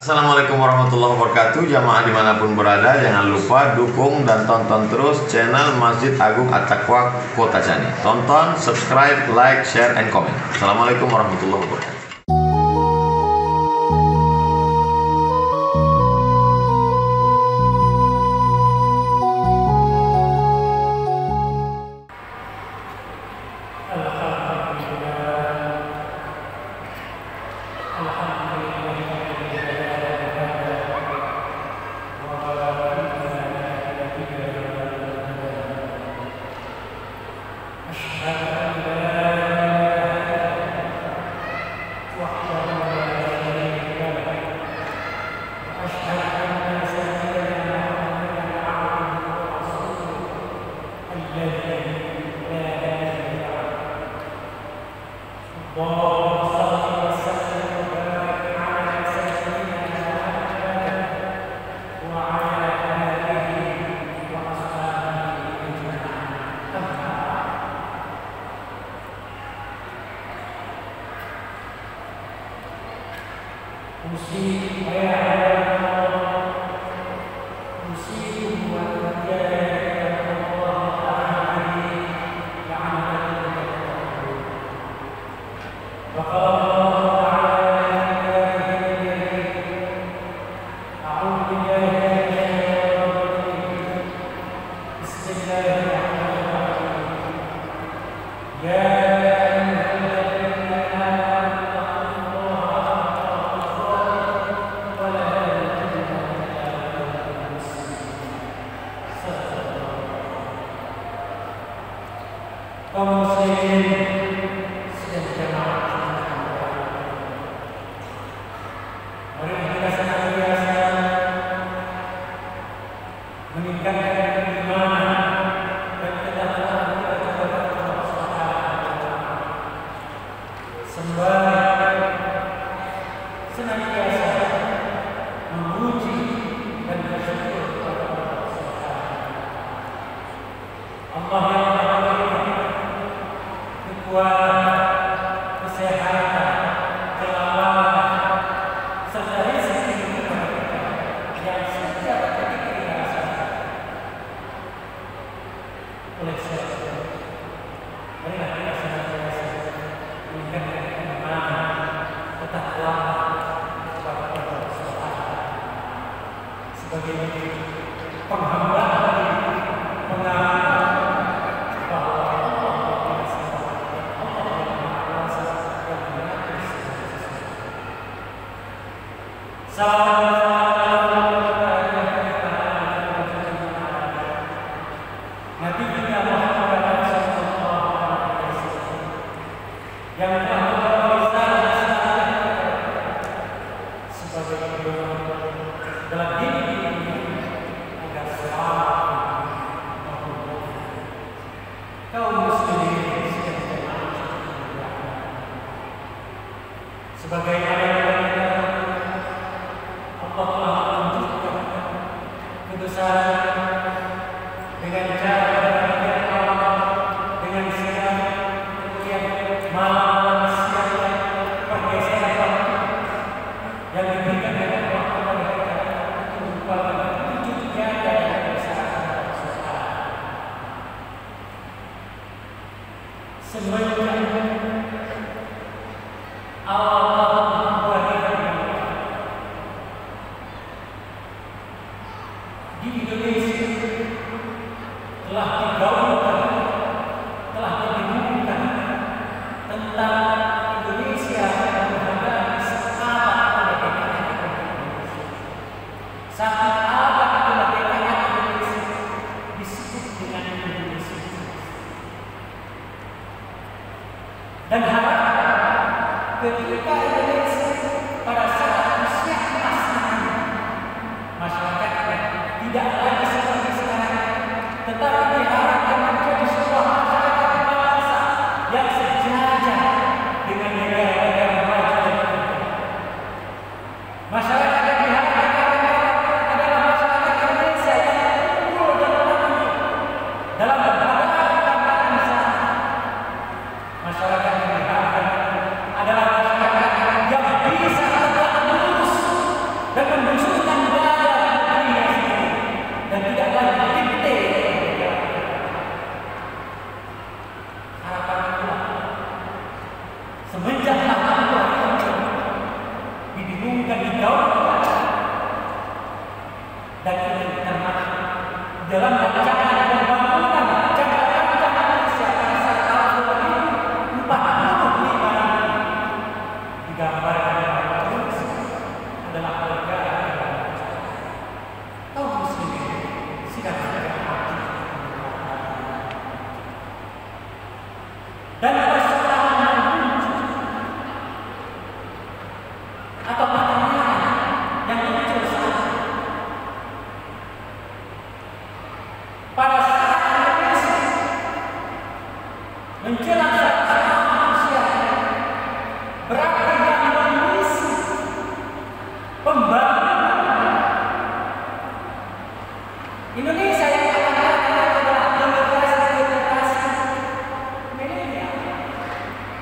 Assalamualaikum warahmatullahi wabarakatuh. Jamaah dimanapun berada, jangan lupa dukung dan tonton terus channel Masjid Agung At-Taqwa Kota Cani. Tonton, subscribe, like, share, and comment. Assalamualaikum warahmatullahi wabarakatuh. Tidak lagi seperti sekarang, tetapi diharapkan dan ini termasuk dalam rancangan pembangunan jangka panjang Indonesia pada tahun 2045 digambarkan adalah negara kaum muslimin sidang dan persoalan atau pertanyaan yang muncul pada saat Indonesia menjelang manusia berapa yang mengisi pembangunan Indonesia yang akan datang adalah generasi milenial,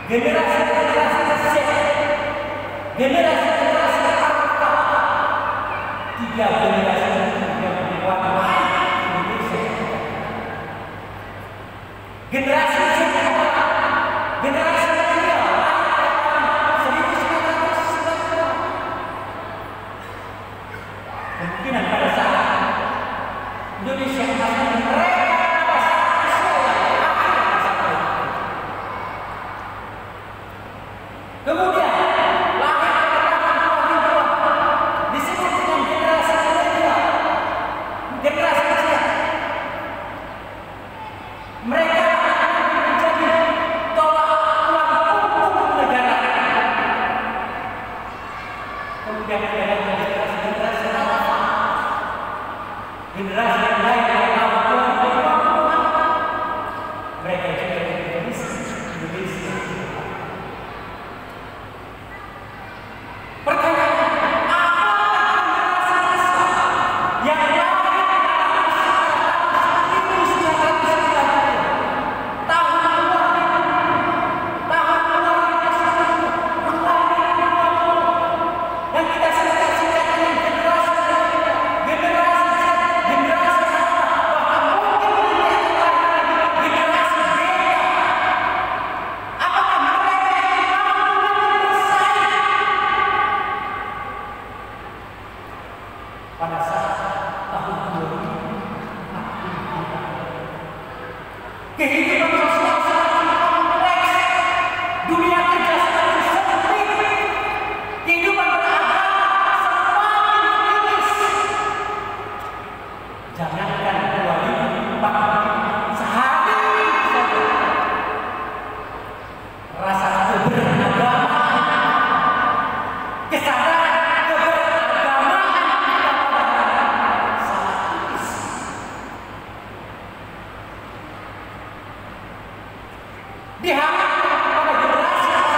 generasi Z, generasi Alpha, 3 generasi yang mewarnai Indonesia. Generasi Z adalah generasi milenial 1990. Kemungkinan pada saat Indonesia akan mereka pada saat usia yang akhir masa politik. Kemudian lahir pada tahun 2002 disebut dengan generasi milenial, generasi Z. Mereka akan menjadi tolak ulang punggung negara. Kemudian ada generasi Alpha, generasi yang lain dari tahun 2020. Mereka juga Indonesia. Pertanyaan, apakah generasi Islam yang lahir pada 1990, tahun 2000, tahun 2010, yang kita singkat dengan generasi Z, generasi Alpha, bahkan mungkin generasi Beta, apakah mereka yang mampu bersaing pada saat tahun 2040? Kehidupan sosial semakin kompleks, dunia kerja semakin sempit, kehidupan beragama semakin kritis. Jangankan 2045, sehari saja rasa keberagaman, kesadaran keberagaman sangat kritis. Diharapkan pada generasi ini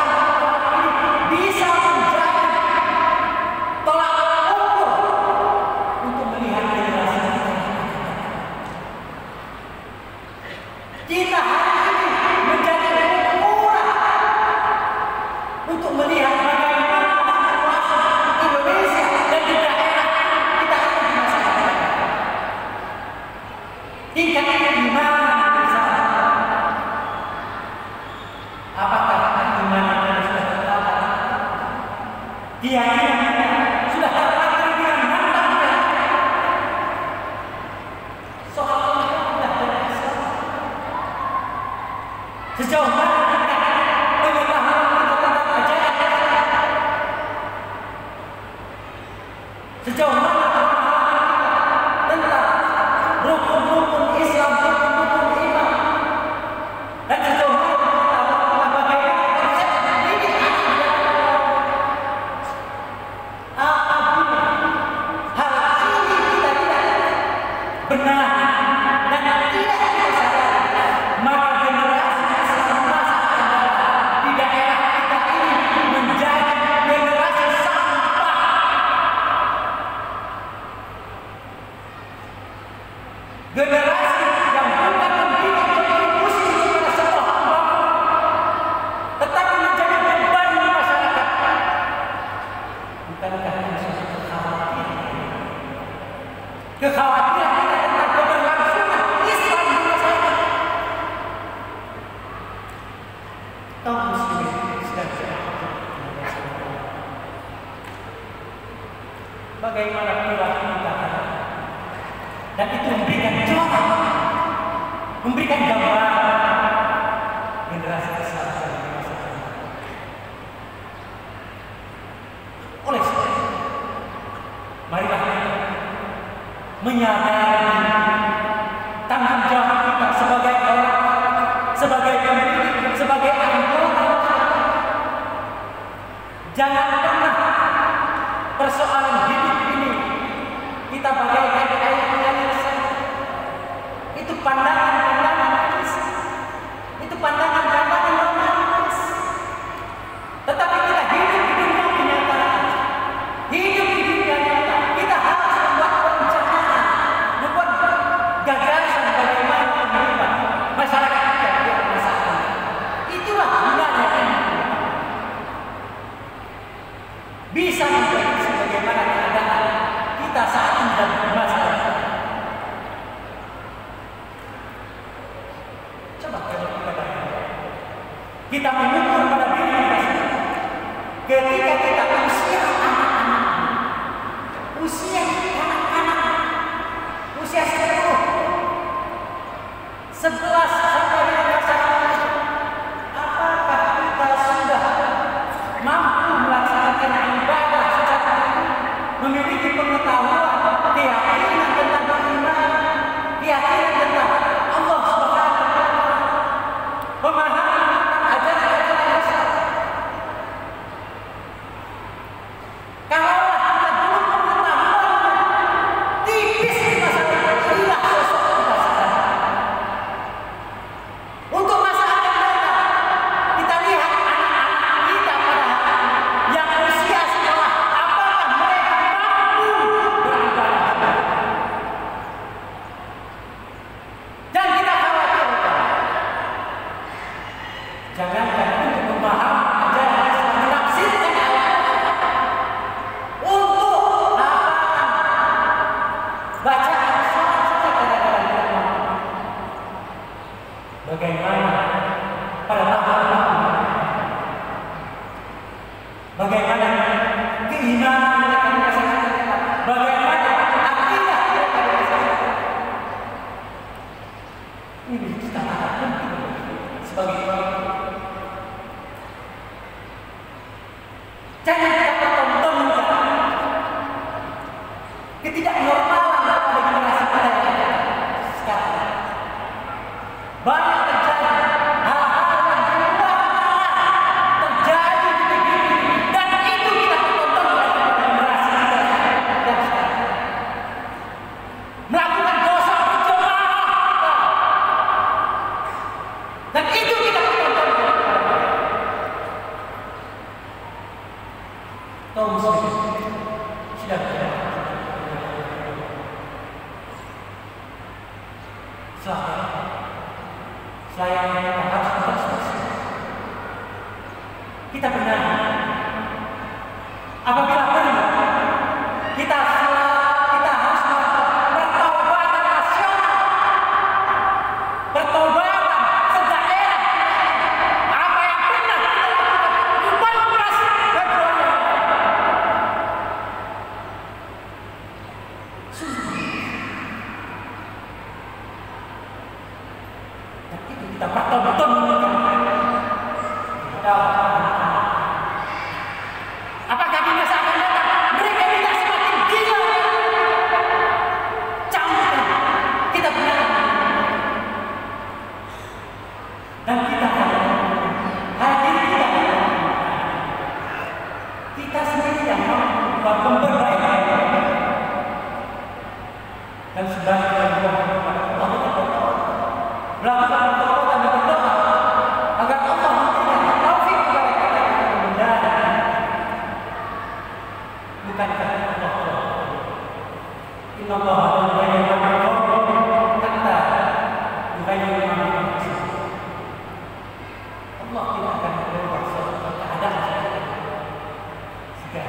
bisa menjadi tolak ukur untuk melihat generasi kita hari ini menjadi ukuran untuk melihat bagaimana situasi Indonesia dan di daerah kita ini di masa depan. Tingkat keimanan bersama. Apakah keimanan kita sudah tertata? Keyakinan kita sudah terpatri dengan mantap? Soal ini sudah berhasil. Sejauh mana kita pengetahuan kita tentang ajaran? Sejauh mana pemahaman kita tentang rukun-rukun Islam, rukun-rukun iman? Dan sejauh mana pengetahuan kita bagaimana konsep pendidikan yang dilakukan? Apabila hal ini kita tidak benar dan tidak kita sadari, maka generasi Islam masa akan datang di daerah kita ini menjadi generasi sampah. Generasi yang bukan memberikan kontribusi kepada sebuah pembangunan, tetapi menjadi beban di masyarakat. Bukankah ini suatu kekhawatiran? Kekhawatiran kita tentang keberlangsungan Islam di masyarakat. Kaum muslimin sedang bagaimana perilaku kita dan itu memberikan contoh, memberikan gambaran generasi besar dari masa depan. Oleh sebab itu, marilah kita menyadari tanggung jawab kita sebagai orang, sebagai pemimpin, sebagai anggota. Jangan pernah persoalan hidup ini kita bagaikan air saja. Itu pandangan-pandangan manis, itu pandangan-pandangan romantis. Tetapi kita hidup di dunia kenyataan, hidup di dunia nyata. Kita harus membuat perencanaan, membuat gagasan bagaimana kehidupan masyarakat kita di masa depan. Itulah gunanya bisa memprediksi bagaimana keadaan kita saat ini dan masa depan. Coba kalau kita bayangkan, kita mengukur pada diri kita sendiri. Ketika kita usia anak-anak, usia anak-anak, usia 11 sampai 15 tahun, apakah kita sudah mampu melaksanakan ibadah secara memiliki pengetahuan, keyakinan tentang beriman, keyakinan tentang Allah Subhanahu wa Ta'ala, pemahaman tentang ajaran-ajaran Islam? Kalaulah kita belum pengetahuan tipis di masa depan, inilah sosok kita sekarang. Untuk masa akan datang, kita lihat anak-anak kita pada yang usia sekolah, apakah mereka mampu beribadah? Dan kita khawatirkan, jangankan untuk memahami ajaran Islam, menafsirkan ayat-ayat, untuk hafalan bacaan salat saja kadang-kadang tidak mampu. Bagaimana pada tahap-tahap, bagaimana keimanan mereka di masyarakat kita, bagaimana akidah mereka di masyarakat. Ini kita harapkan sebagai orang. Jangan kita pertontonkan ketidaknormalan pada generasi kita sekarang. Banyak terjadi hal-hal yang di luar nalar terjadi di negeri ini, dan itu kita tonton pada generasi kita yang sekarang melakukan dosa berjamaah, dan itu kita tonton. Kaum muslimin sidang saya harus bersaksi. Kita benar. Apabila perlu, kita harus bertaubat nasional, bertaubat sedaerah. Apa yang pernah kita lakukan 14 Februari dan itu kita betul-betul apakah di masa akan datang mereka tidak semakin gila? Camkan kita benar, dan kita hadir kita sendiri yang mampu memperbaiki dan sebagai melakukan pertobatan dan berdoa agar Allah memberikan taufik kepada kita kemudahan. Bukankah Allah Inna Allah yughayyiru ma biqaumin hatta yughayyiru ma bi anfusihim. Allah tidak akan merubah suatu keadaan jika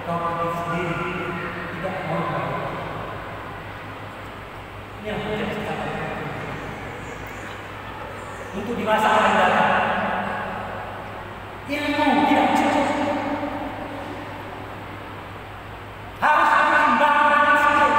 kaum sendiri tidak mau berubah. Ini yang menjadi catatan untuk di masa akan datang. Ilmu tidak cukup, harus berimbang dengan skill.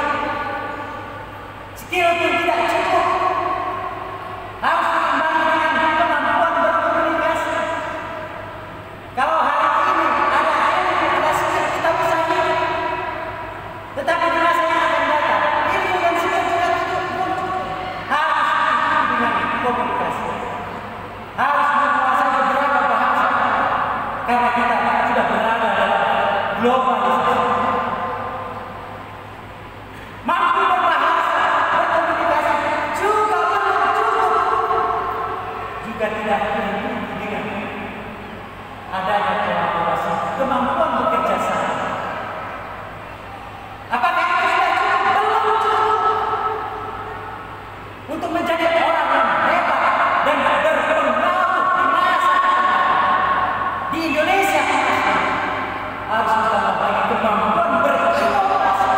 Apakah itu sudah cukup? Belum cukup. Untuk menjadi orang yang hebat dan berpengaruh di masa di Indonesia, harus kita memiliki kemampuan berinovasi.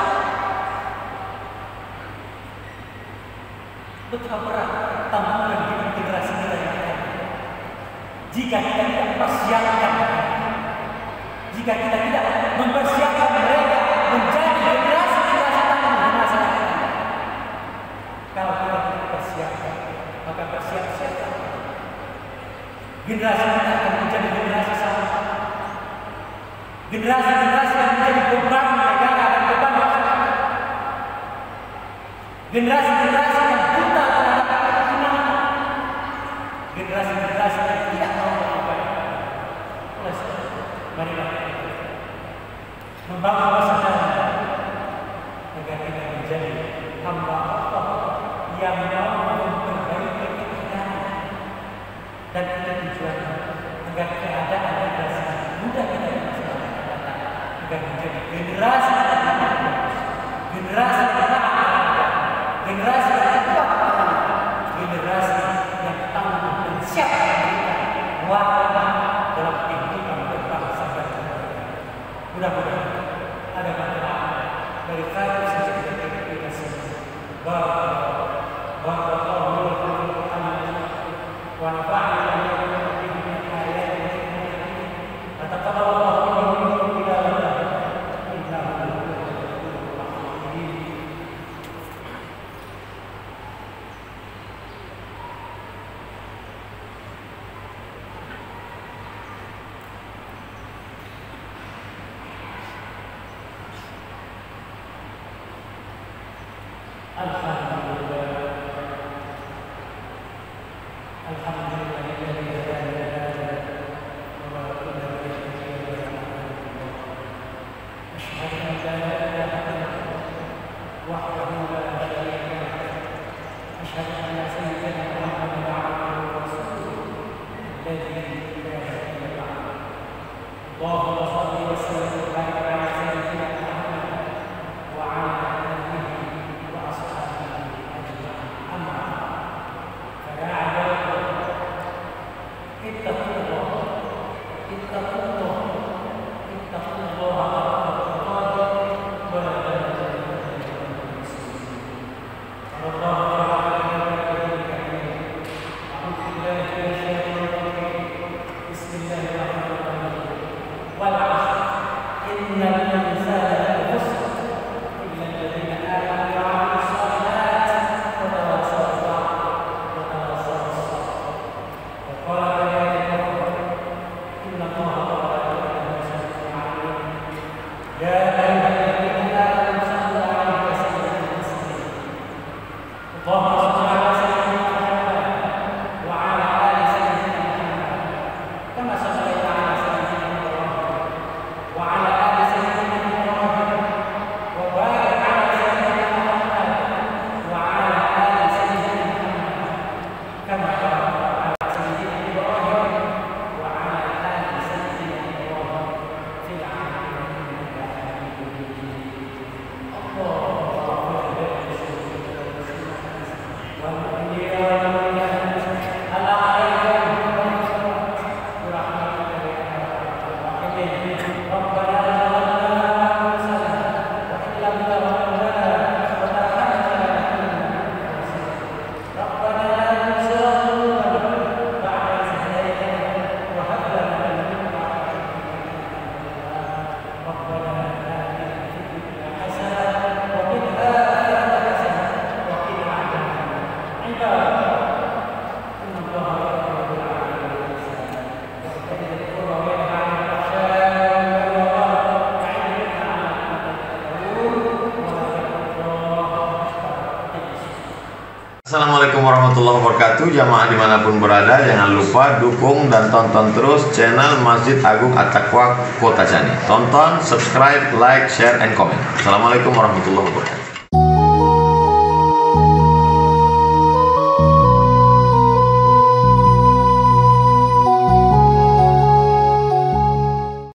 Betapa berat tantangan hidup generasi kita yang akan datang jika kita tidak mempersiapkan, jika kita tidak mempersiapkan mereka menjadi generasi tangguh di masa depan. Kalau kita tidak mempersiapkan, maka bersiap-siapkan. Generasi kita akan menjadi generasi sampah. Generasi-generasi yang menjadi beban negara dan beban masyarakat. Generasi-generasi yang buta terhadap keimanan. Generasi-generasi yang tidak mau mengubah. Oleh sebab itu, marilah membangun kesadaran agar kita menjadi hamba Allah yang mau memperbaiki keadaan, dan kita tujuannya agar keadaan generasi muda kita di masa depan agar menjadi generasi yang bagus, generasi yang taat, generasi yang kuat, generasi yang tangguh dan siap memberikan warna dalam kehidupan berbangsa dan bernegara. Mudah-mudahan ada manfaat dari karya sisi kita semua. Assalamualaikum warahmatullahi wabarakatuh. Jamaah dimanapun berada, jangan lupa dukung dan tonton terus channel Masjid Agung At-Taqwa Kota Cani. Tonton, subscribe, like, share, and comment. Assalamualaikum warahmatullahi wabarakatuh.